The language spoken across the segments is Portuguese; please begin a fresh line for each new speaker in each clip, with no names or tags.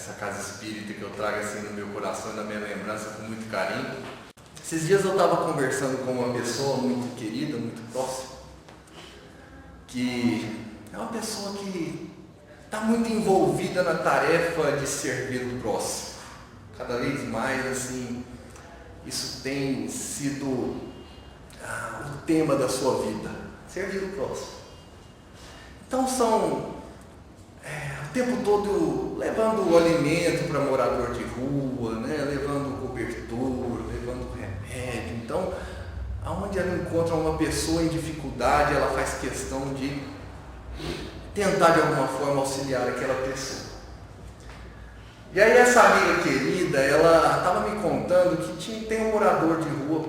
essa casa espírita que eu trago assim no meu coração e na minha lembrança com muito carinho. Esses dias eu estava conversando com uma pessoa muito querida, muito próxima, que é uma pessoa que está muito envolvida na tarefa de servir o próximo. Cada vez mais, assim, isso tem sido o tema da sua vida, servir o próximo. Então são o tempo todo levando o alimento para morador de rua, né? Levando cobertura, levando remédio. Então, aonde ela encontra uma pessoa em dificuldade, ela faz questão de tentar de alguma forma auxiliar aquela pessoa. E aí essa amiga querida, ela estava me contando que tem um morador de rua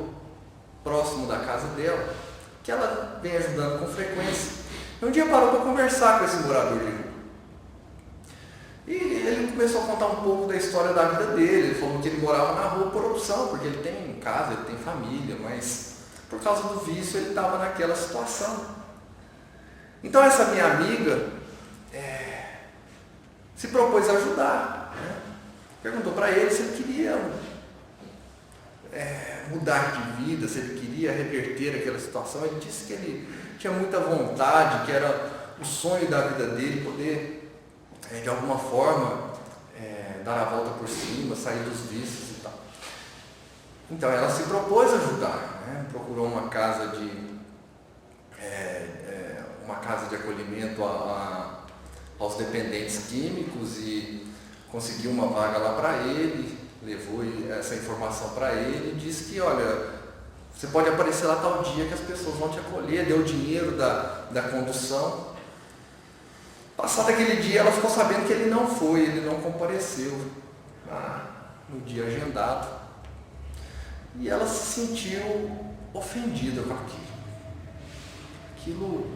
próximo da casa dela, que ela vem ajudando com frequência. E um dia parou para conversar com esse morador de rua. E ele começou a contar um pouco da história da vida dele. Ele falou que ele morava na rua por opção, porque ele tem casa, ele tem família, mas por causa do vício ele estava naquela situação. Então essa minha amiga se propôs a ajudar, né? Perguntou para ele se ele queria mudar de vida, se ele queria reverter aquela situação. Ele disse que ele tinha muita vontade, que era o sonho da vida dele poder, de alguma forma, dar a volta por cima, sair dos vícios e tal. Então ela se propôs a ajudar, né? Procurou uma casa de acolhimento aos dependentes químicos e conseguiu uma vaga lá para ele, levou essa informação para ele e disse que, olha, você pode aparecer lá tal dia que as pessoas vão te acolher, deu o dinheiro da condução. Passado aquele dia, ela ficou sabendo que ele não foi, ele não compareceu no dia agendado. E ela se sentiu ofendida com aquilo. Aquilo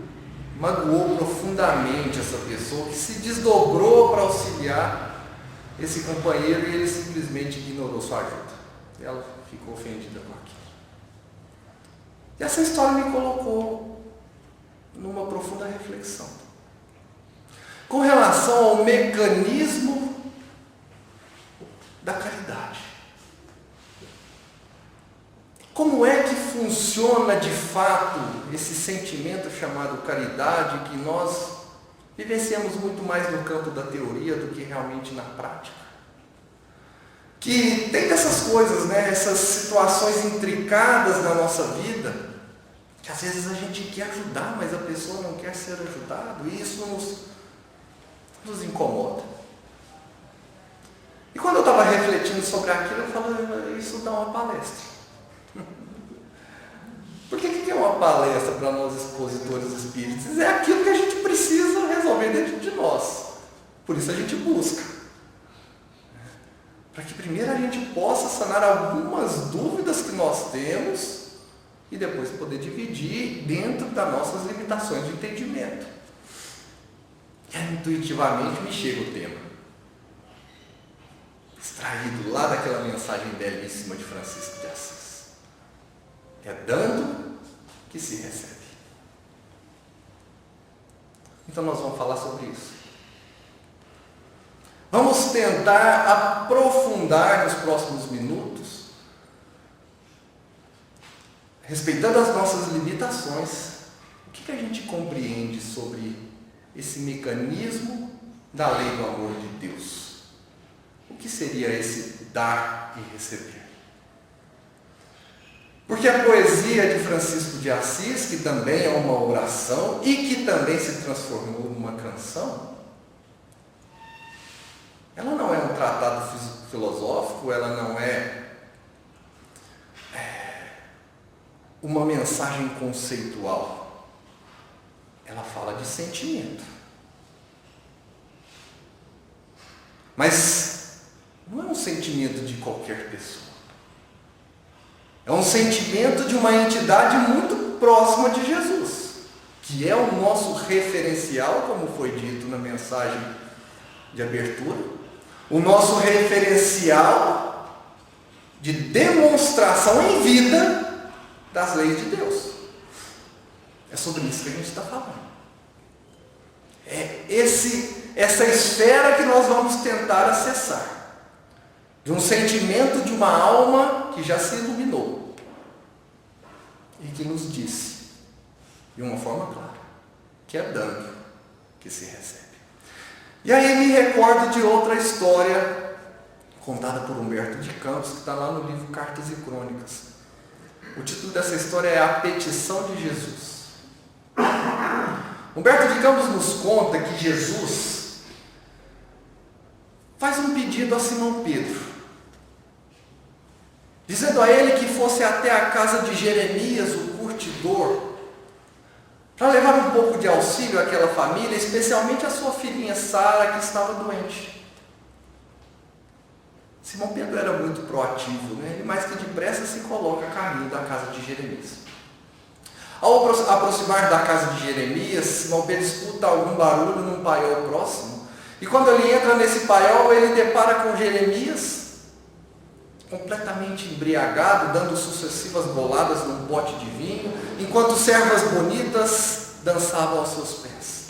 magoou profundamente essa pessoa que se desdobrou para auxiliar esse companheiro e ele simplesmente ignorou sua ajuda. E ela ficou ofendida com aquilo. E essa história me colocou numa profunda reflexão com relação ao mecanismo da caridade. Como é que funciona de fato esse sentimento chamado caridade, que nós vivenciamos muito mais no campo da teoria do que realmente na prática? Que tem dessas coisas, né? Essas situações intricadas na nossa vida, que às vezes a gente quer ajudar, mas a pessoa não quer ser ajudada, e isso nos incomoda. E quando eu estava refletindo sobre aquilo, eu falei, isso dá uma palestra. Porque o que é uma palestra para nós expositores espíritas? É aquilo que a gente precisa resolver dentro de nós. Por isso a gente busca. Para que primeiro a gente possa sanar algumas dúvidas que nós temos e depois poder dividir dentro das nossas limitações de entendimento. E intuitivamente me chega o tema, extraído lá daquela mensagem belíssima de Francisco de Assis. É dando que se recebe. Então nós vamos falar sobre isso. Vamos tentar aprofundar nos próximos minutos, respeitando as nossas limitações, o que a gente compreende sobre esse mecanismo da lei do amor de Deus. O que seria esse dar e receber? Porque a poesia de Francisco de Assis, que também é uma oração e que também se transformou numa canção, ela não é um tratado filosófico, ela não é uma mensagem conceitual. Ela fala de sentimento. Mas não é um sentimento de qualquer pessoa. É um sentimento de uma entidade muito próxima de Jesus, que é o nosso referencial, como foi dito na mensagem de abertura, o nosso referencial de demonstração em vida das leis de Deus. É sobre isso que a gente está falando. É esse essa esfera que nós vamos tentar acessar, de um sentimento de uma alma que já se iluminou e que nos disse, de uma forma clara, que é dando que se recebe. E aí me recordo de outra história contada por Humberto de Campos, que está lá no livro Cartas e Crônicas. O título dessa história é A Petição de Jesus. Humberto de Campos nos conta que Jesus faz um pedido a Simão Pedro, dizendo a ele que fosse até a casa de Jeremias, o curtidor, para levar um pouco de auxílio àquela família, especialmente a sua filhinha Sara, que estava doente. Simão Pedro era muito proativo, né? Ele mais que depressa se coloca a caminho da casa de Jeremias. Ao aproximar da casa de Jeremias, Simão Pedro escuta algum barulho num paiol próximo, e quando ele entra nesse paiol, ele depara com Jeremias, completamente embriagado, dando sucessivas boladas num pote de vinho, enquanto servas bonitas dançavam aos seus pés.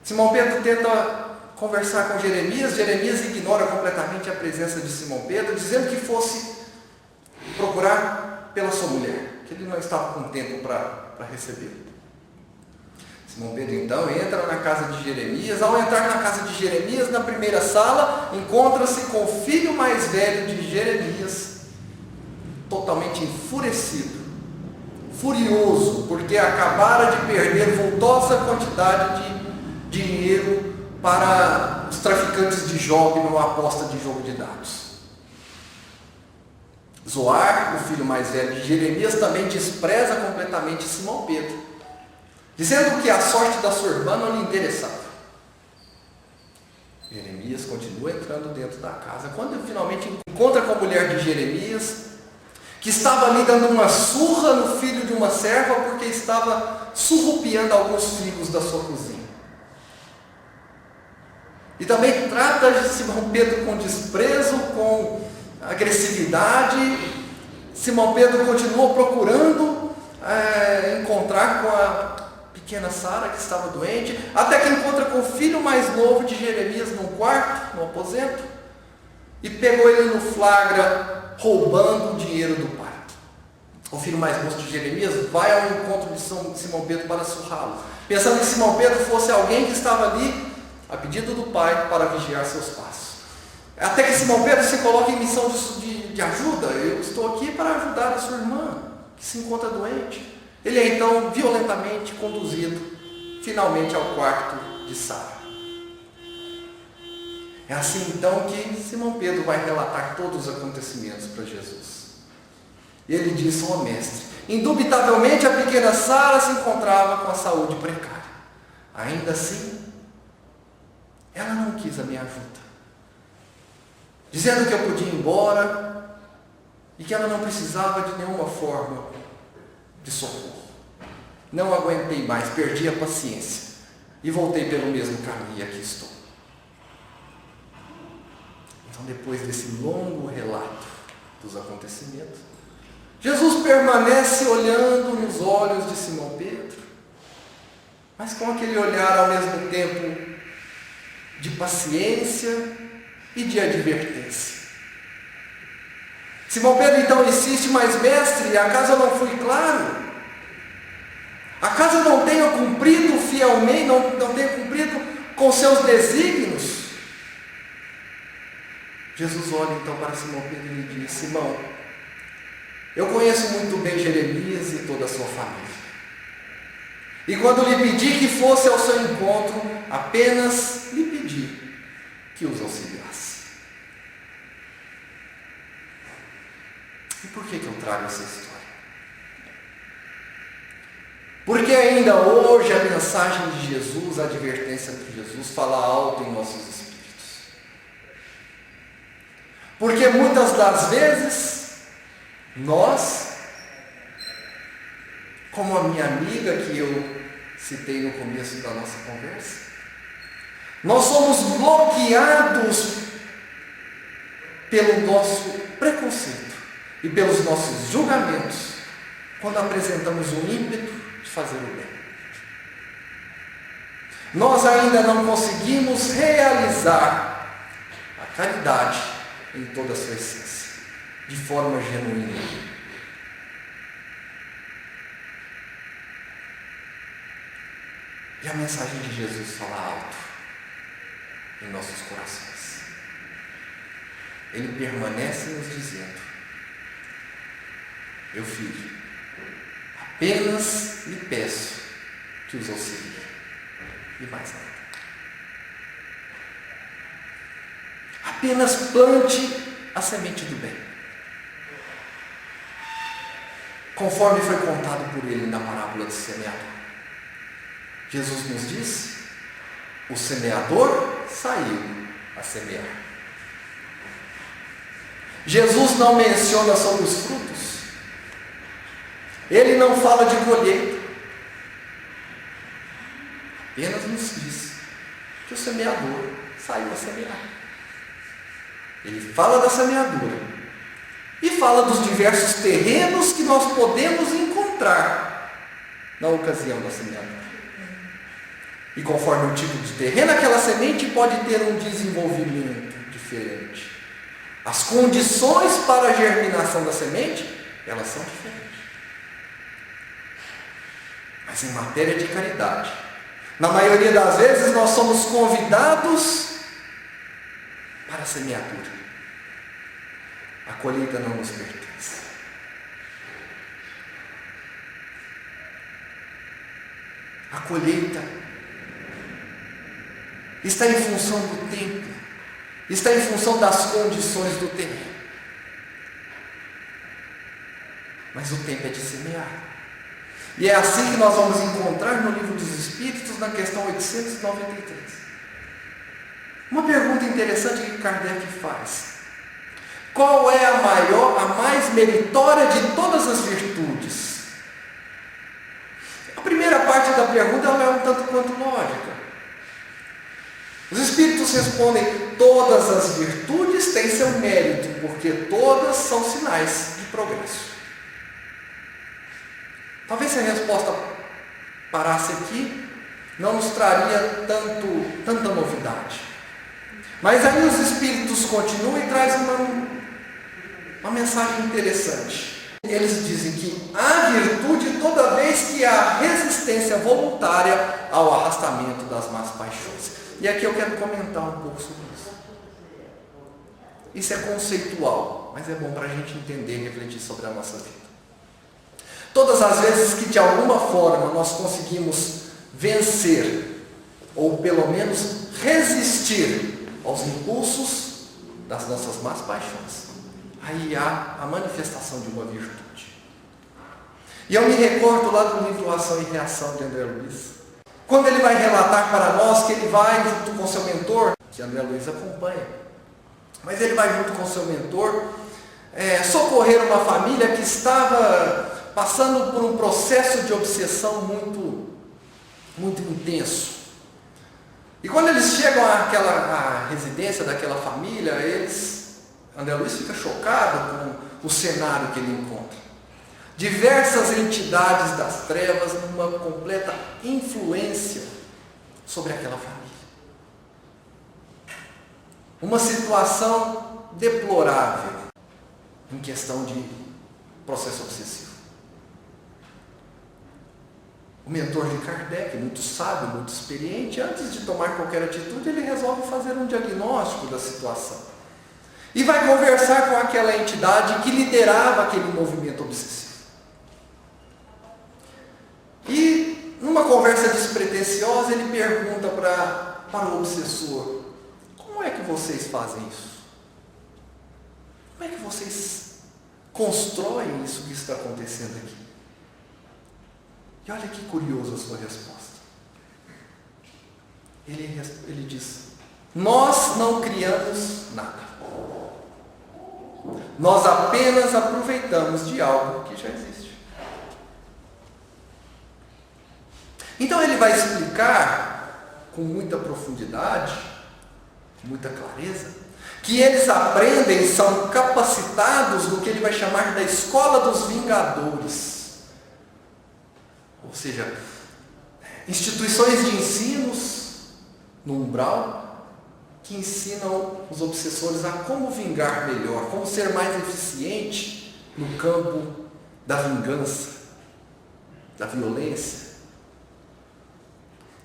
Simão Pedro tenta conversar com Jeremias. Jeremias ignora completamente a presença de Simão Pedro, dizendo que fosse procurar pela sua mulher, que ele não estava com tempo para receber. Simão Pedro então entra na casa de Jeremias. Ao entrar na casa de Jeremias, na primeira sala, encontra-se com o filho mais velho de Jeremias, totalmente enfurecido, furioso, porque acabara de perder vultosa quantidade de dinheiro para os traficantes de Jobe numa aposta de jogo de dados. Zoar, o filho mais velho de Jeremias, também despreza completamente Simão Pedro, dizendo que a sorte da sua irmã não lhe interessava. Jeremias continua entrando dentro da casa. Quando ele finalmente encontra com a mulher de Jeremias, que estava ali dando uma surra no filho de uma serva, porque estava surrupiando alguns figos da sua cozinha. E também trata de Simão Pedro com desprezo, com agressividade. Simão Pedro continua procurando encontrar com a pequena Sara, que estava doente, até que encontra com o filho mais novo de Jeremias num quarto, no aposento, e pegou ele no flagra, roubando o dinheiro do pai. O filho mais moço de Jeremias vai ao encontro de Simão Pedro para surrá-lo, pensando que Simão Pedro fosse alguém que estava ali a pedido do pai para vigiar seus passos. Até que Simão Pedro se coloca em missão de ajuda. Eu estou aqui para ajudar a sua irmã, que se encontra doente. Ele é então violentamente conduzido finalmente ao quarto de Sara. É assim então que Simão Pedro vai relatar todos os acontecimentos para Jesus. E ele diz: ó mestre, indubitavelmente a pequena Sara se encontrava com a saúde precária. Ainda assim, ela não quis a minha ajuda, dizendo que eu podia ir embora e que ela não precisava de nenhuma forma de socorro. Não aguentei mais, perdi a paciência e voltei pelo mesmo caminho, e aqui estou. Então, depois desse longo relato dos acontecimentos, Jesus permanece olhando nos olhos de Simão Pedro, mas com aquele olhar ao mesmo tempo de paciência e de advertência. Simão Pedro então insiste: mas mestre, acaso eu não fui claro? Acaso eu não tenho cumprido fielmente, não tenho cumprido com seus desígnios? Jesus olha então para Simão Pedro e lhe diz: Simão, eu conheço muito bem Jeremias e toda a sua família. E quando lhe pedi que fosse ao seu encontro, apenas lhe pedi que os auxiliasse. E por que eu trago essa história? Porque ainda hoje a mensagem de Jesus, a advertência de Jesus, fala alto em nossos espíritos. Porque muitas das vezes, nós, como a minha amiga que eu citei no começo da nossa conversa, nós somos bloqueados pelo nosso preconceito e pelos nossos julgamentos quando apresentamos um ímpeto de fazer o bem. nós ainda não conseguimos realizar a caridade em toda a sua essência, de forma genuína. E a mensagem de Jesus fala alto em nossos corações. Ele permanece nos dizendo: meu filho, apenas lhe peço que os auxilie, e mais nada. Apenas plante a semente do bem, conforme foi contado por ele na parábola do semeador. Jesus nos diz: o semeador saiu a semear. Jesus não menciona sobre os frutos. Ele não fala de colheita. Apenas nos diz que o semeador saiu a semear. Ele fala da semeadura e fala dos diversos terrenos que nós podemos encontrar na ocasião da semeadura. E conforme o tipo de terreno, aquela semente pode ter um desenvolvimento diferente. As condições para a germinação da semente, elas são diferentes. Mas em matéria de caridade, na maioria das vezes nós somos convidados para a semeadura. A colheita não nos pertence. A colheita está em função do tempo, está em função das condições do terreno. Mas o tempo é de semear. E é assim que nós vamos encontrar no Livro dos Espíritos, na questão 893. Uma pergunta interessante que Kardec faz: qual é a maior, a mais meritória de todas as virtudes? A primeira parte da pergunta ela é um tanto quanto lógica. Os Espíritos respondem: todas as virtudes têm seu mérito, porque todas são sinais de progresso. Talvez se a resposta parasse aqui, não nos traria tanta novidade. Mas aí os Espíritos continuam e trazem uma mensagem interessante. Eles dizem que há virtude toda vez que há resistência voluntária ao arrastamento das más paixões. E aqui eu quero comentar um pouco sobre isso. Isso é conceitual, mas é bom para a gente entender e refletir sobre a nossa vida. Todas as vezes que de alguma forma nós conseguimos vencer, ou pelo menos resistir aos impulsos das nossas más paixões, aí há a manifestação de uma virtude. E eu me recordo lá do livro Ação e Reação de André Luiz, quando ele vai relatar para nós que ele vai junto com seu mentor, que André Luiz acompanha, mas ele vai junto com seu mentor socorrer uma família que estava passando por um processo de obsessão muito intenso. E quando eles chegam à residência daquela família, André Luiz fica chocado com o cenário que ele encontra. Diversas entidades das trevas numa completa influência sobre aquela família. Uma situação deplorável em questão de processo obsessivo. O mentor de Kardec, muito sábio, muito experiente, antes de tomar qualquer atitude, ele resolve fazer um diagnóstico da situação. E vai conversar com aquela entidade que liderava aquele movimento obsessivo. E, numa conversa despretensiosa, ele pergunta para o obsessor: como é que vocês fazem isso? Como é que vocês constroem isso que está acontecendo aqui? E olha que curioso a sua resposta. Ele diz: nós não criamos nada. Nós apenas aproveitamos de algo que já existe. Então ele vai explicar com muita profundidade, com muita clareza, que eles aprendem, são capacitados no que ele vai chamar da escola dos vingadores. Ou seja, instituições de ensinos no umbral, que ensinam os obsessores a como vingar melhor, como ser mais eficiente no campo da vingança, da violência.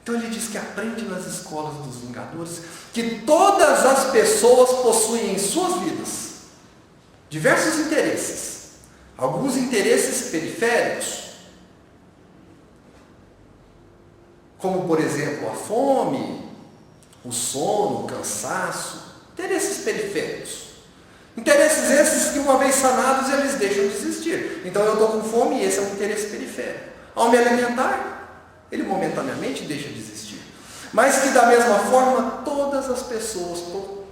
Então ele diz que aprende nas escolas dos vingadores que todas as pessoas possuem em suas vidas diversos interesses, alguns interesses periféricos, como por exemplo a fome, o sono, o cansaço, interesses periféricos. Interesses esses que uma vez sanados eles deixam de existir. Então eu estou com fome e esse é um interesse periférico. Ao me alimentar, ele momentaneamente deixa de existir. Mas que da mesma forma todas as pessoas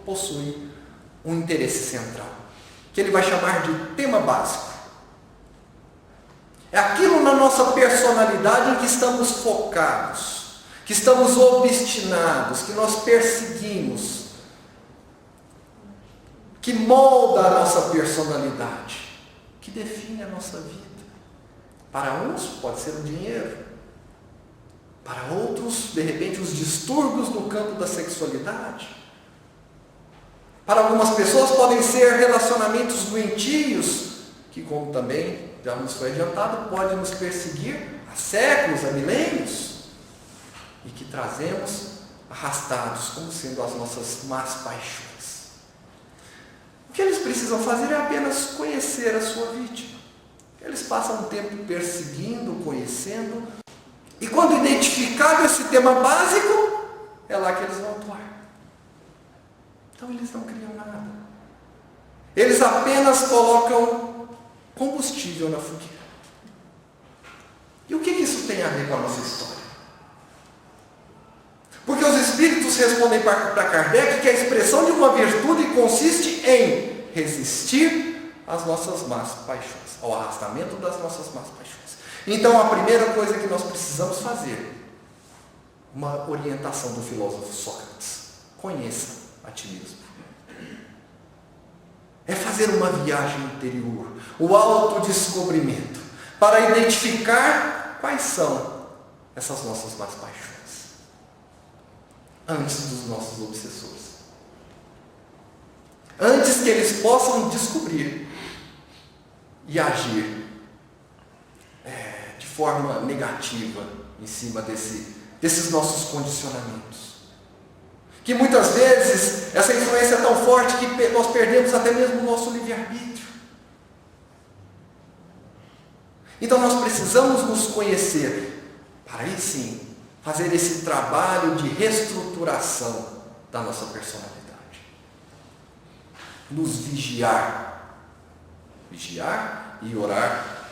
possuem um interesse central, que ele vai chamar de tema básico. É aquilo na nossa personalidade em que estamos focados, que estamos obstinados, que nós perseguimos, que molda a nossa personalidade, que define a nossa vida. Para uns pode ser o dinheiro, para outros, de repente, os distúrbios no campo da sexualidade. Para algumas pessoas podem ser relacionamentos doentios, que como também já nos foi adiantado, pode nos perseguir há séculos, há milênios, e que trazemos arrastados como sendo as nossas más paixões. O que eles precisam fazer é apenas conhecer a sua vítima. Eles passam um tempo perseguindo, conhecendo, e quando identificado esse tema básico, é lá que eles vão atuar. Então eles não criam nada. Eles apenas colocam combustível na fogueira. E o que isso tem a ver com a nossa história? Porque os espíritos respondem para Kardec que a expressão de uma virtude consiste em resistir às nossas más paixões, ao arrastamento das nossas más paixões. Então a primeira coisa que nós precisamos fazer, uma orientação do filósofo Sócrates: conheça a ti mesmo. É fazer uma viagem interior, o autodescobrimento, para identificar quais são essas nossas más paixões, antes dos nossos obsessores. Antes que eles possam descobrir e agir de forma negativa em cima desses nossos condicionamentos. Que muitas vezes essa influência é tão forte que nós perdemos até mesmo o nosso livre-arbítrio. Então nós precisamos nos conhecer, para aí sim fazer esse trabalho de reestruturação da nossa personalidade. Nos vigiar e orar,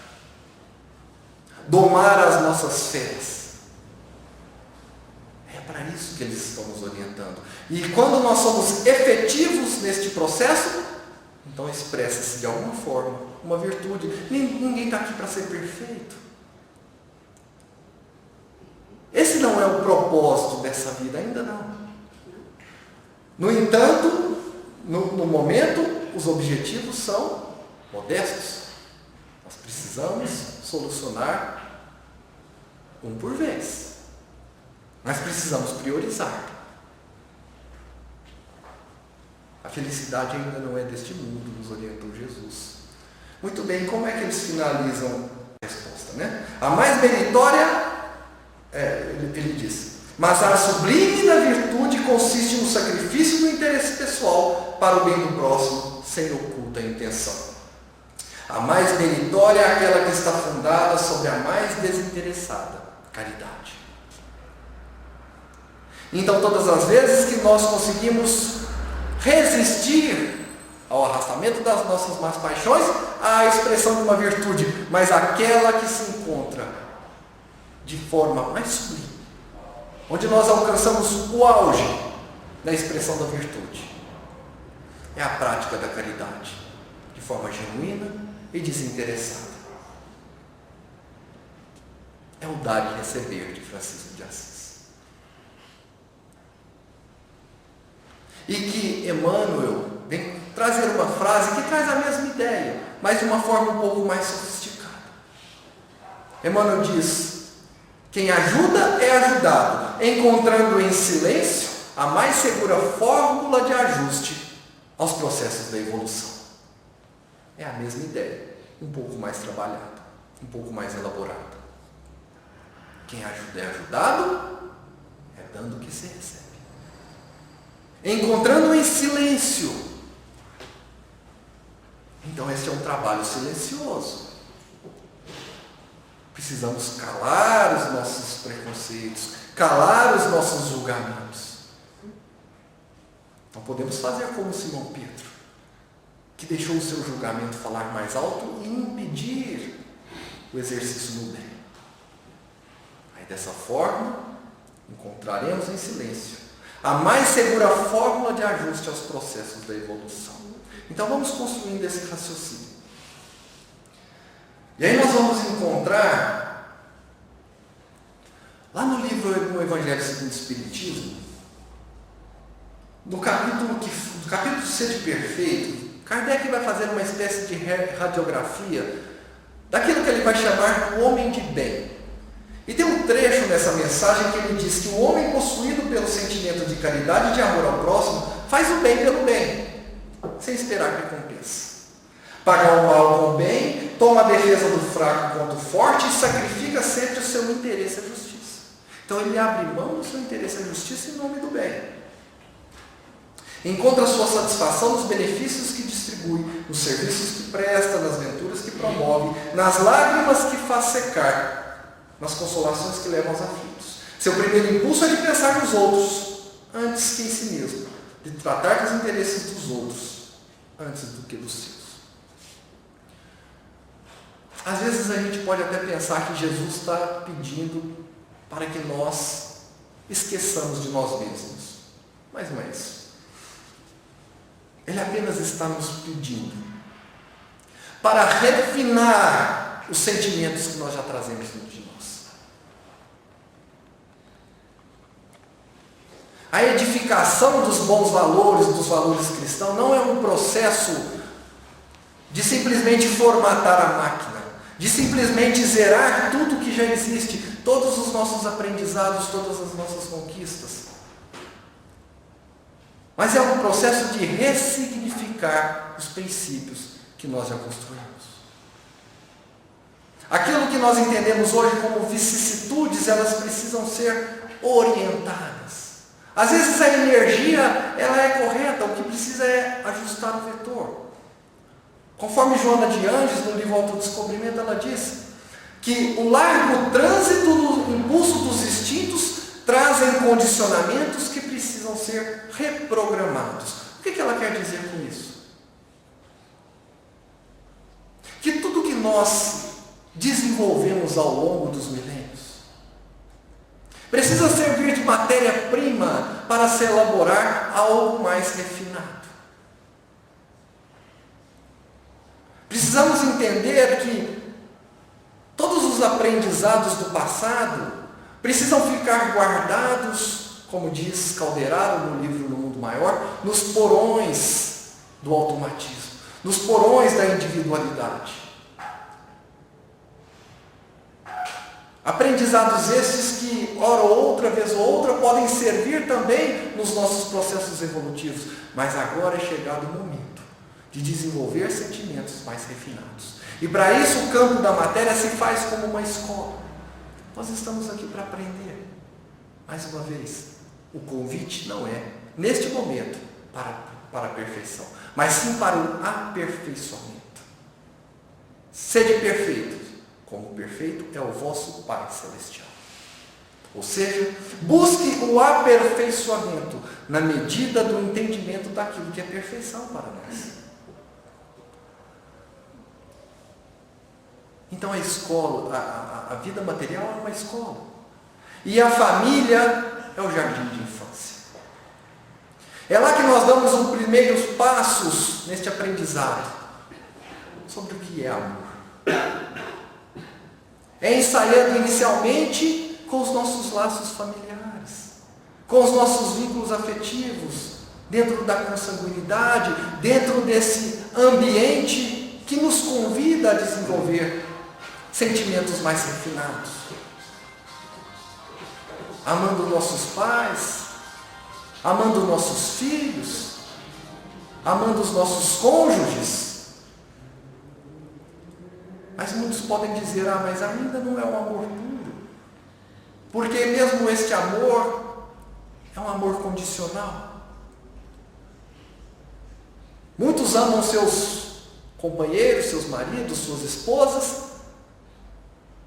domar as nossas fés. É para isso que eles estão nos orientando. E quando nós somos efetivos neste processo, então expressa-se de alguma forma uma virtude. Ninguém está aqui para ser perfeito. Esse não é o propósito dessa vida, ainda não. No entanto, no momento, os objetivos são modestos. Nós precisamos solucionar um por vez. Mas precisamos priorizar. A felicidade ainda não é deste mundo, nos orientou Jesus. Muito bem, como é que eles finalizam a resposta, né? A mais meritória, ele diz, mas a sublime da virtude consiste no sacrifício do interesse pessoal para o bem do próximo, sem oculta intenção. A mais meritória é aquela que está fundada sobre a mais desinteressada caridade. Então, todas as vezes que nós conseguimos resistir ao arrastamento das nossas más paixões, há a expressão de uma virtude, mas aquela que se encontra de forma mais sublime, onde nós alcançamos o auge da expressão da virtude, é a prática da caridade, de forma genuína e desinteressada. É o dar e receber de Francisco de Assis. E que Emmanuel vem trazer uma frase que traz a mesma ideia, mas de uma forma um pouco mais sofisticada. Emmanuel diz: quem ajuda é ajudado, encontrando em silêncio a mais segura fórmula de ajuste aos processos da evolução. É a mesma ideia, um pouco mais trabalhada, um pouco mais elaborada. Quem ajuda é ajudado, é dando o que se recebe. Encontrando em silêncio. Então esse é um trabalho silencioso. Precisamos calar os nossos preconceitos, calar os nossos julgamentos. Não podemos fazer como Simão Pedro, que deixou o seu julgamento falar mais alto e impedir o exercício no bem. Aí dessa forma, encontraremos em silêncio a mais segura fórmula de ajuste aos processos da evolução. Então vamos construindo esse raciocínio. E aí nós vamos encontrar, lá no livro do Evangelho segundo o Espiritismo, no capítulo Sede Perfeito, Kardec vai fazer uma espécie de radiografia daquilo que ele vai chamar do homem de bem. E tem um trecho nessa mensagem que ele diz que o homem possuído pelo sentimento de caridade e de amor ao próximo faz o bem pelo bem, sem esperar recompensa. Paga o mal com o bem, toma a defesa do fraco contra o forte e sacrifica sempre o seu interesse à justiça. Então ele abre mão do seu interesse à justiça em nome do bem. Encontra sua satisfação nos benefícios que distribui, nos serviços que presta, nas venturas que promove, nas lágrimas que faz secar, nas consolações que levam aos aflitos. Seu primeiro impulso é de pensar nos outros, antes que em si mesmo, de tratar dos interesses dos outros, antes do que dos seus. Às vezes a gente pode até pensar que Jesus está pedindo para que nós esqueçamos de nós mesmos. Mas não é isso. Ele apenas está nos pedindo para refinar os sentimentos que nós já trazemos dentro de nós. A edificação dos bons valores, dos valores cristãos, não é um processo de simplesmente formatar a máquina, de simplesmente zerar tudo que já existe, todos os nossos aprendizados, todas as nossas conquistas. Mas é um processo de ressignificar os princípios que nós já construímos. Aquilo que nós entendemos hoje como vicissitudes, elas precisam ser orientadas. Às vezes a energia, ela é correta, o que precisa é ajustar o vetor. Conforme Joana de Anjos, no livro Autodescobrimento, ela diz que o largo trânsito do impulso dos instintos trazem condicionamentos que precisam ser reprogramados. O que ela quer dizer com isso? Que tudo que nós desenvolvemos ao longo dos milênios precisa servir de matéria-prima para se elaborar algo mais refinado. Precisamos entender que todos os aprendizados do passado precisam ficar guardados, como diz Calderaro no livro No Mundo Maior, nos porões do automatismo, nos porões da individualidade. Aprendizados estes que, ora ou outra, vez ou outra, podem servir também nos nossos processos evolutivos, mas agora é chegado o momento de desenvolver sentimentos mais refinados. E para isso o campo da matéria se faz como uma escola. Nós estamos aqui para aprender. Mais uma vez, o convite não é, neste momento, para a perfeição, mas sim para o aperfeiçoamento. Sede perfeitos, como perfeito é o vosso Pai Celestial. Ou seja, busque o aperfeiçoamento na medida do entendimento daquilo que é perfeição para nós. Então a escola, a vida material é uma escola. E a família é o jardim de infância. É lá que nós damos os primeiros passos neste aprendizado sobre o que é amor. É ensaiando inicialmente com os nossos laços familiares, com os nossos vínculos afetivos, dentro da consanguinidade, dentro desse ambiente que nos convida a desenvolver sentimentos mais refinados. Amando nossos pais, amando nossos filhos, amando os nossos cônjuges. Mas muitos podem dizer, mas ainda não é um amor puro. Porque mesmo este amor é um amor condicional. Muitos amam seus companheiros, seus maridos, suas esposas,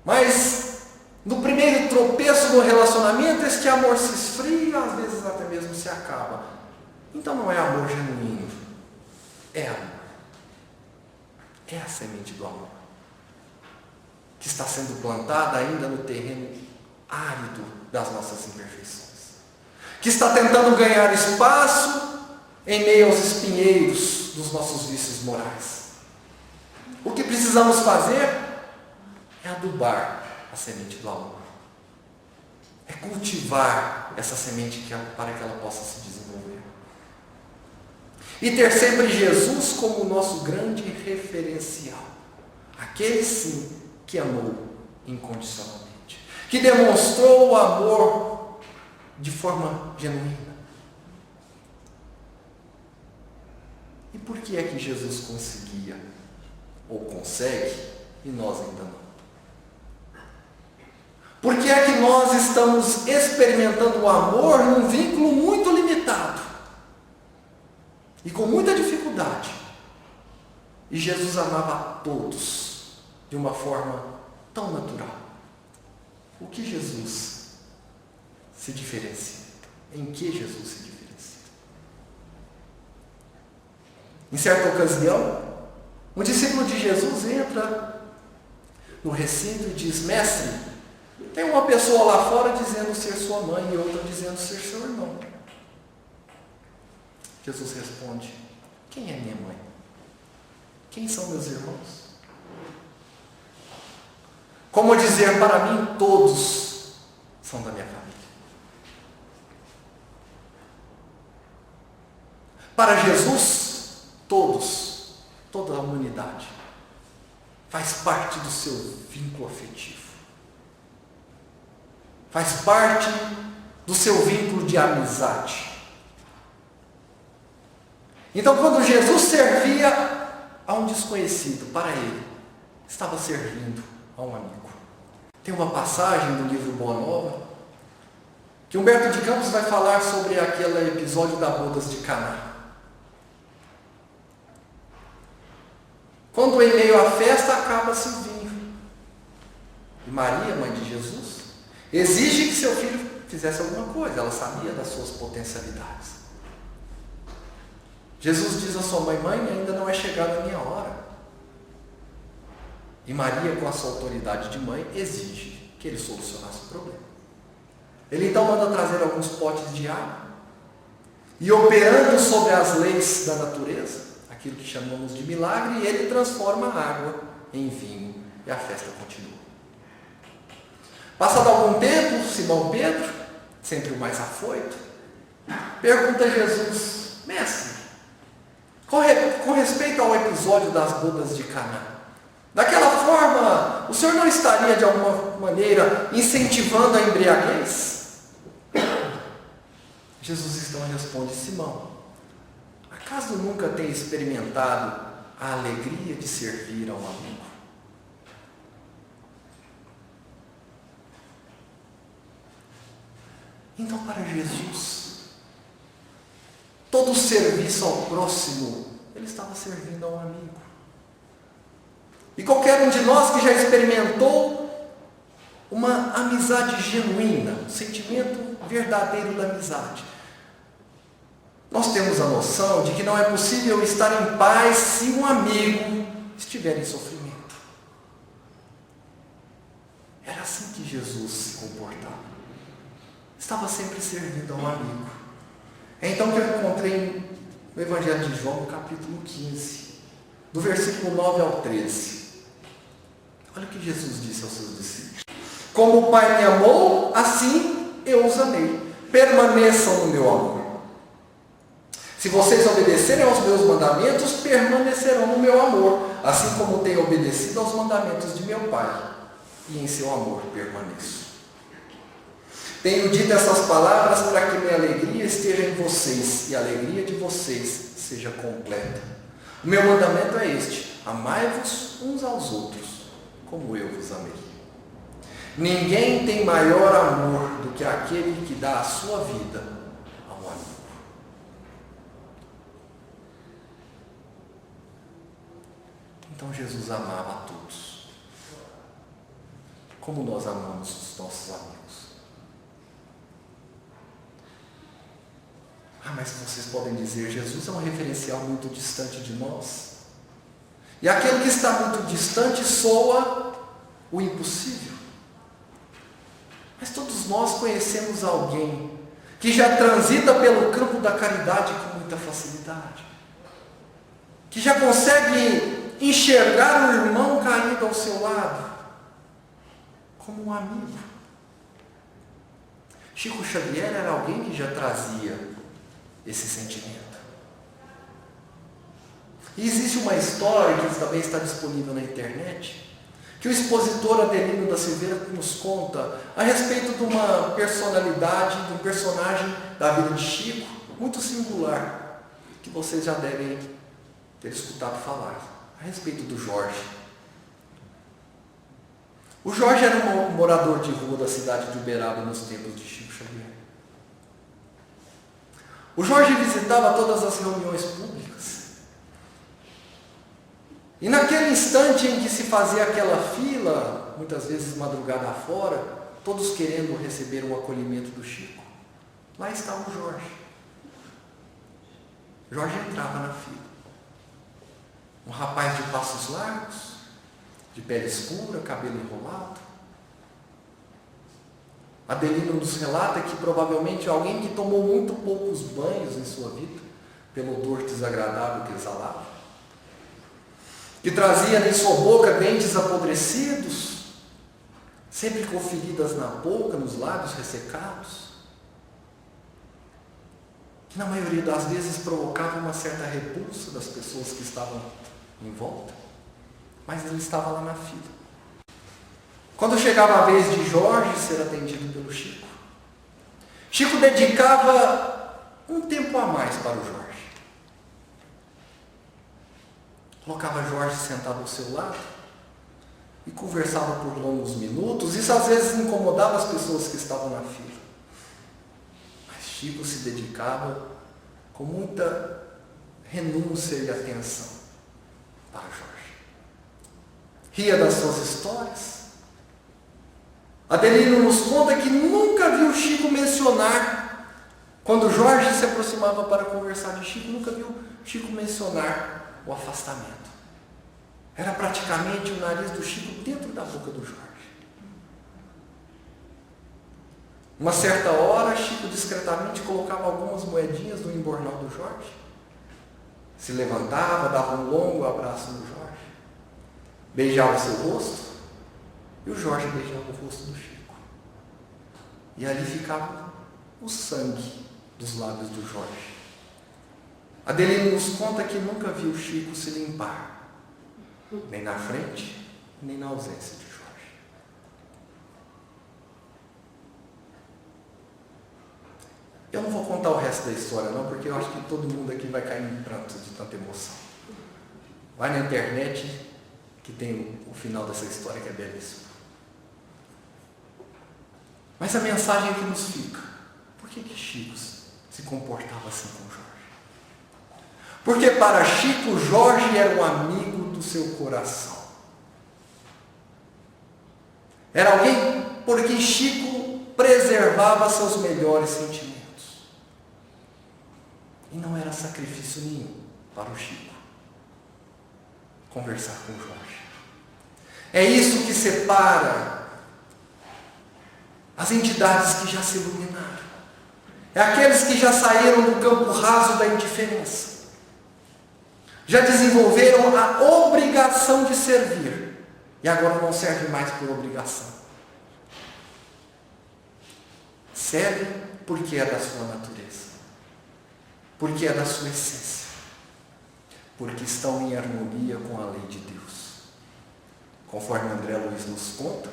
mas no primeiro tropeço no relacionamento, este amor se esfria, às vezes até mesmo se acaba. Então não é amor genuíno, é amor. É a semente do amor, que está sendo plantada ainda no terreno árido das nossas imperfeições, que está tentando ganhar espaço em meio aos espinheiros dos nossos vícios morais. O que precisamos fazer é adubar a semente do amor, é cultivar essa semente para que ela possa se desenvolver, e ter sempre Jesus como o nosso grande referencial, aquele sim que amou incondicionalmente, que demonstrou o amor de forma genuína. E por que é que Jesus conseguia ou consegue e nós ainda não? Por que é que nós estamos experimentando o amor num vínculo muito limitado e com muita dificuldade? E Jesus amava a todos de uma forma tão natural. O que Jesus se diferencia? Em que Jesus se diferencia? Em certa ocasião, um discípulo de Jesus entra no recinto e diz: mestre, tem uma pessoa lá fora dizendo ser sua mãe e outra dizendo ser seu irmão. Jesus responde: quem é minha mãe? Quem são meus irmãos? Como dizer para mim, todos são da minha família. Para Jesus, todos, toda a humanidade, faz parte do seu vínculo afetivo. Faz parte do seu vínculo de amizade. Então, quando Jesus servia a um desconhecido, para ele, estava servindo a um amigo. Tem uma passagem no livro Boa Nova, que Humberto de Campos vai falar sobre aquele episódio da bodas de Caná. Quando em meio à festa acaba-se o vinho. E Maria, mãe de Jesus, exige que seu filho fizesse alguma coisa. Ela sabia das suas potencialidades. Jesus diz à sua mãe: mãe, ainda não é chegada a minha hora. E Maria, com a sua autoridade de mãe, exige que ele solucionasse o problema. Ele então manda trazer alguns potes de água e, operando sobre as leis da natureza, aquilo que chamamos de milagre, ele transforma a água em vinho e a festa continua. Passado algum tempo, Simão Pedro, sempre o mais afoito, pergunta a Jesus: mestre, com respeito ao episódio das bodas de Caná, daquela forma, o senhor não estaria de alguma maneira incentivando a embriaguez? Jesus então responde: Simão, acaso nunca tem experimentado a alegria de servir a um amigo? Então, para Jesus, todo serviço ao próximo, ele estava servindo a um amigo. E qualquer um de nós que já experimentou uma amizade genuína, um sentimento verdadeiro da amizade, nós temos a noção de que não é possível estar em paz se um amigo estiver em sofrimento. Era assim que Jesus se comportava. Estava sempre servindo a um amigo. É então que eu encontrei no Evangelho de João, no capítulo 15, do versículo 9 ao 13. Olha o que Jesus disse aos seus discípulos: como o Pai me amou, assim eu os amei. Permaneçam no meu amor. Se vocês obedecerem aos meus mandamentos, permanecerão no meu amor, assim como tenho obedecido aos mandamentos de meu Pai, e em seu amor permaneço. Tenho dito essas palavras para que minha alegria esteja em vocês e a alegria de vocês seja completa. O meu mandamento é este: amai-vos uns aos outros, como eu vos amei. Ninguém tem maior amor do que aquele que dá a sua vida a um amigo. Então Jesus amava a todos, como nós amamos os nossos amigos. Mas vocês podem dizer, Jesus é um referencial muito distante de nós. E aquele que está muito distante soa o impossível. Mas todos nós conhecemos alguém que já transita pelo campo da caridade com muita facilidade, que já consegue enxergar o irmão caído ao seu lado como um amigo. Chico Xavier era alguém que já trazia esse sentimento. E existe uma história que também está disponível na internet, que o expositor Adelino da Silveira nos conta a respeito de uma personalidade, de um personagem da vida de Chico, muito singular, que vocês já devem ter escutado falar, a respeito do Jorge. O Jorge era um morador de rua da cidade de Uberaba nos tempos de Chico Xavier. O Jorge visitava todas as reuniões públicas. E naquele instante em que se fazia aquela fila, muitas vezes madrugada afora, todos querendo receber o acolhimento do Chico, lá estava o Jorge. Jorge entrava na fila. Um rapaz de passos largos, de pele escura, cabelo enrolado. Adelino nos relata que provavelmente alguém que tomou muito poucos banhos em sua vida, pelo odor desagradável que exalava, que trazia em sua boca dentes apodrecidos, sempre com feridas na boca, nos lábios ressecados, que na maioria das vezes provocava uma certa repulsa das pessoas que estavam em volta, mas ele estava lá na fila. Quando chegava a vez de Jorge ser atendido pelo Chico, Chico dedicava um tempo a mais para o Jorge. Colocava Jorge sentado ao seu lado e conversava por longos minutos. Isso às vezes incomodava as pessoas que estavam na fila. Mas Chico se dedicava com muita renúncia e atenção para Jorge. Ria das suas histórias. Adelino nos conta que nunca viu Chico mencionar, quando Jorge se aproximava para conversar de Chico, nunca viu Chico mencionar o afastamento. Era praticamente o nariz do Chico dentro da boca do Jorge. Uma certa hora, Chico discretamente colocava algumas moedinhas no embornal do Jorge, se levantava, dava um longo abraço no Jorge, beijava seu rosto, e o Jorge beijava o rosto do Chico. E ali ficava o sangue dos lábios do Jorge. Adelino nos conta que nunca viu Chico se limpar, nem na frente, nem na ausência de Jorge. Eu não vou contar o resto da história não, porque eu acho que todo mundo aqui vai cair em pranto de tanta emoção. Vai na internet que tem o final dessa história que é belíssimo. Mas a mensagem que nos fica, por que Chico se comportava assim com Jorge? Porque para Chico, Jorge era um amigo do seu coração. Era alguém por quem Chico preservava seus melhores sentimentos. E não era sacrifício nenhum para o Chico conversar com Jorge. É isso que separa as entidades que já se iluminaram. É aqueles que já saíram do campo raso da indiferença. Já desenvolveram a obrigação de servir. E agora não serve mais por obrigação. Serve porque é da sua natureza. Porque é da sua essência. Porque estão em harmonia com a lei de Deus. Conforme André Luiz nos conta,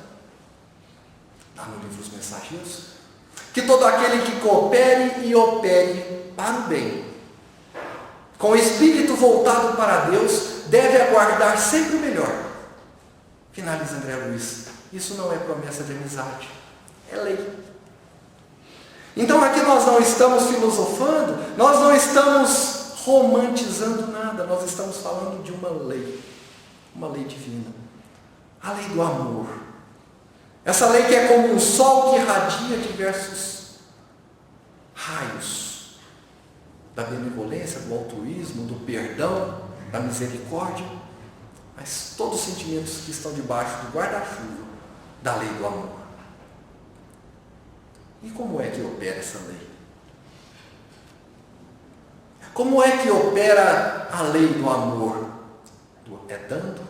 lá no livro Os Mensageiros, que todo aquele que coopere e opere para o bem, com o espírito voltado para Deus, deve aguardar sempre o melhor. Finaliza André Luiz. Isso não é promessa de amizade, é lei. Então aqui nós não estamos filosofando, nós não estamos romantizando nada, nós estamos falando de uma lei divina, a lei do amor. Essa lei que é como um sol que irradia diversos raios da benevolência, do altruísmo, do perdão, da misericórdia, mas todos os sentimentos que estão debaixo do guarda-chuva da lei do amor. E como é que opera essa lei? Como é que opera a lei do amor? É dando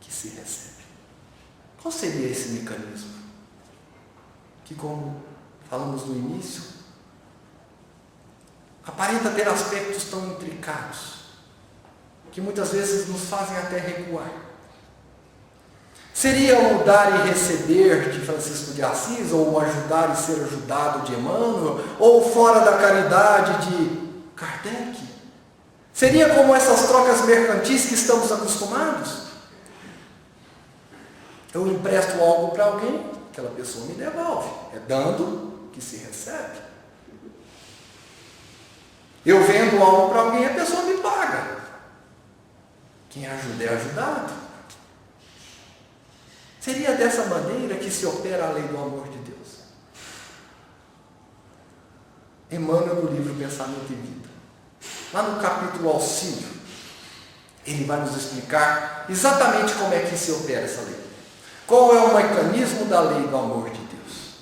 que se recebe. Qual seria esse mecanismo? Que, como falamos no início, aparenta ter aspectos tão intricados, que muitas vezes nos fazem até recuar. Seria o dar e receber de Francisco de Assis, ou o ajudar e ser ajudado de Emmanuel, ou fora da caridade de Kardec? Seria como essas trocas mercantis que estamos acostumados? Eu empresto algo para alguém, aquela pessoa me devolve. É dando que se recebe. Eu vendo algo para alguém, a pessoa me paga. Quem ajuda é ajudado. Seria dessa maneira que se opera a lei do amor de Deus. Emmanuel, no livro Pensamento e Vida, lá no capítulo Auxílio, ele vai nos explicar exatamente como é que se opera essa lei. Qual é o mecanismo da lei do amor de Deus?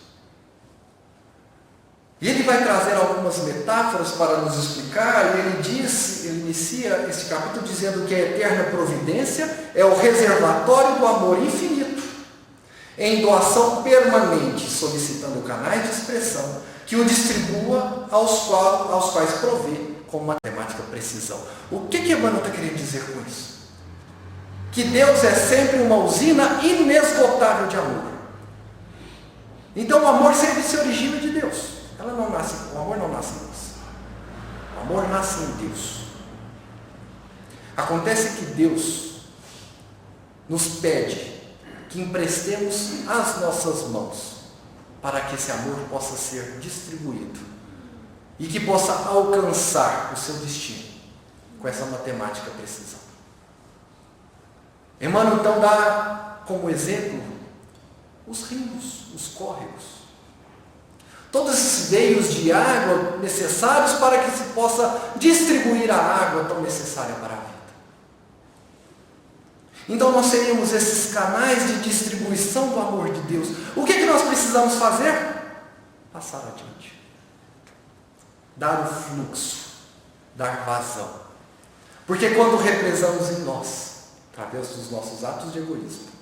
E ele vai trazer algumas metáforas para nos explicar, e ele inicia este capítulo dizendo que a eterna providência é o reservatório do amor infinito, em doação permanente, solicitando canais de expressão que o distribua aos quais provê com matemática precisão. O que Emmanuel está querendo dizer com isso? Que Deus é sempre uma usina inesgotável de amor. Então o amor sempre se origina de Deus. O amor não nasce em nós. O amor nasce em Deus. Acontece que Deus nos pede que emprestemos as nossas mãos para que esse amor possa ser distribuído e que possa alcançar o seu destino com essa matemática precisão. Emmanuel então dá como exemplo os rios, os córregos. Todos esses veios de água necessários para que se possa distribuir a água tão necessária para a vida. Então nós seríamos esses canais de distribuição do amor de Deus. O que nós precisamos fazer? Passar adiante. Dar o fluxo, dar vazão. Porque quando represamos em nós, através dos nossos atos de egoísmo,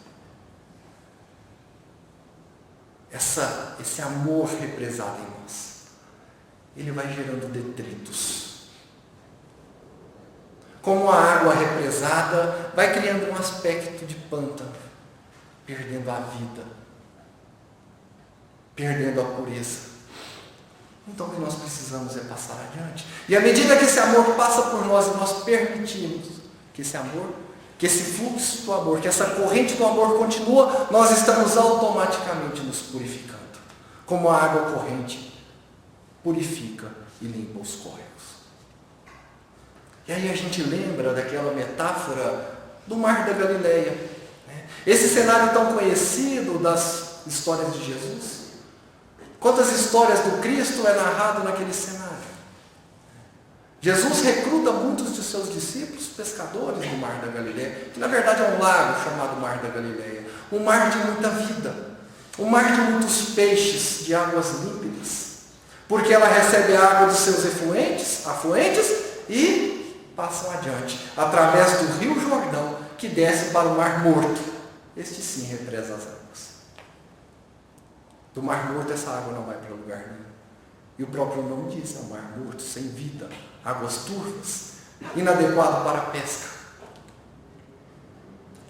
esse amor represado em nós, ele vai gerando detritos. Como a água represada vai criando um aspecto de pântano, perdendo a vida, perdendo a pureza. Então o que nós precisamos é passar adiante. E à medida que esse amor passa por nós e nós permitimos que esse amor, que esse fluxo do amor, que essa corrente do amor continua, nós estamos automaticamente nos purificando. Como a água corrente purifica e limpa os córregos. E aí a gente lembra daquela metáfora do Mar da Galileia. Esse cenário tão conhecido das histórias de Jesus. Quantas histórias do Cristo é narrado naquele cenário? Jesus recruta muitos de seus discípulos, pescadores do Mar da Galileia, que na verdade é um lago chamado Mar da Galileia. Um mar de muita vida. Um mar de muitos peixes, de águas límpidas. Porque ela recebe a água dos seus afluentes e passam adiante, através do rio Jordão, que desce para o Mar Morto. Este sim represa as águas. Do Mar Morto essa água não vai para lugar nenhum. E o próprio nome diz, é um mar morto, sem vida, águas turvas, inadequado para a pesca.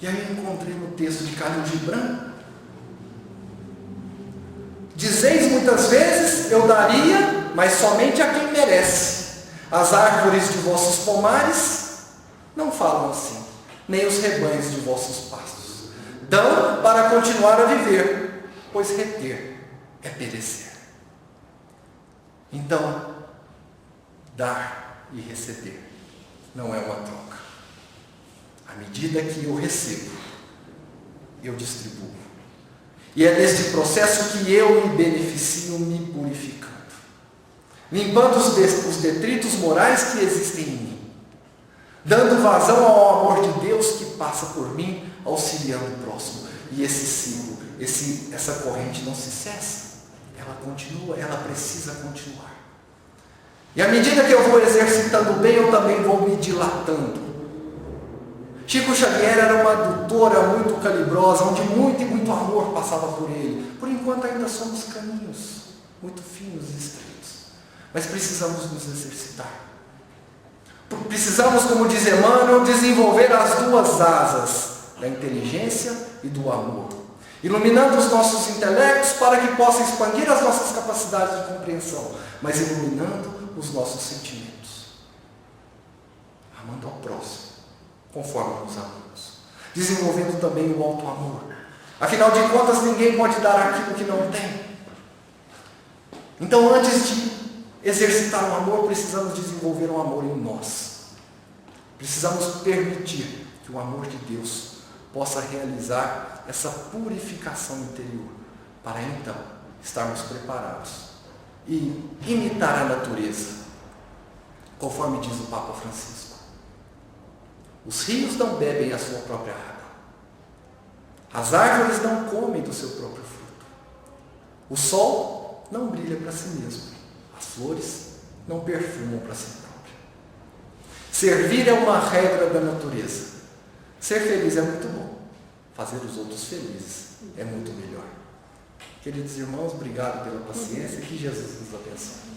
E aí eu encontrei no texto de Khalil Gibran: dizeis muitas vezes, eu daria, mas somente a quem merece. As árvores de vossos pomares não falam assim, nem os rebanhos de vossos pastos. Dão para continuar a viver, pois reter é perecer. Então, dar e receber não é uma troca. À medida que eu recebo, eu distribuo. E é neste processo que eu me beneficio me purificando, limpando os detritos morais que existem em mim, dando vazão ao amor de Deus que passa por mim, auxiliando o próximo. E esse ciclo, essa corrente não se cessa, ela continua, ela precisa continuar. E à medida que eu vou exercitando bem, eu também vou me dilatando. Chico Xavier era uma adutora muito calibrosa, onde muito e muito amor passava por ele. Por enquanto ainda somos caminhos muito finos e estreitos, mas precisamos nos exercitar. Precisamos, como diz Emmanuel, desenvolver as duas asas da inteligência e do amor, iluminando os nossos intelectos para que possam expandir as nossas capacidades de compreensão, mas iluminando os nossos sentimentos, amando ao próximo conforme nos amamos, desenvolvendo também o alto amor. Afinal de contas, ninguém pode dar aquilo que não tem. Então, antes de exercitar o amor, precisamos desenvolver o amor em nós. Precisamos permitir que o amor de Deus possa realizar essa purificação interior, para então estarmos preparados e imitar a natureza, conforme diz o Papa Francisco. Os rios não bebem a sua própria água. As árvores não comem do seu próprio fruto. O sol não brilha para si mesmo. As flores não perfumam para si próprio. Servir é uma regra da natureza. Ser feliz é muito bom. Fazer os outros felizes é muito melhor. Queridos irmãos, obrigado pela paciência e que Jesus nos abençoe.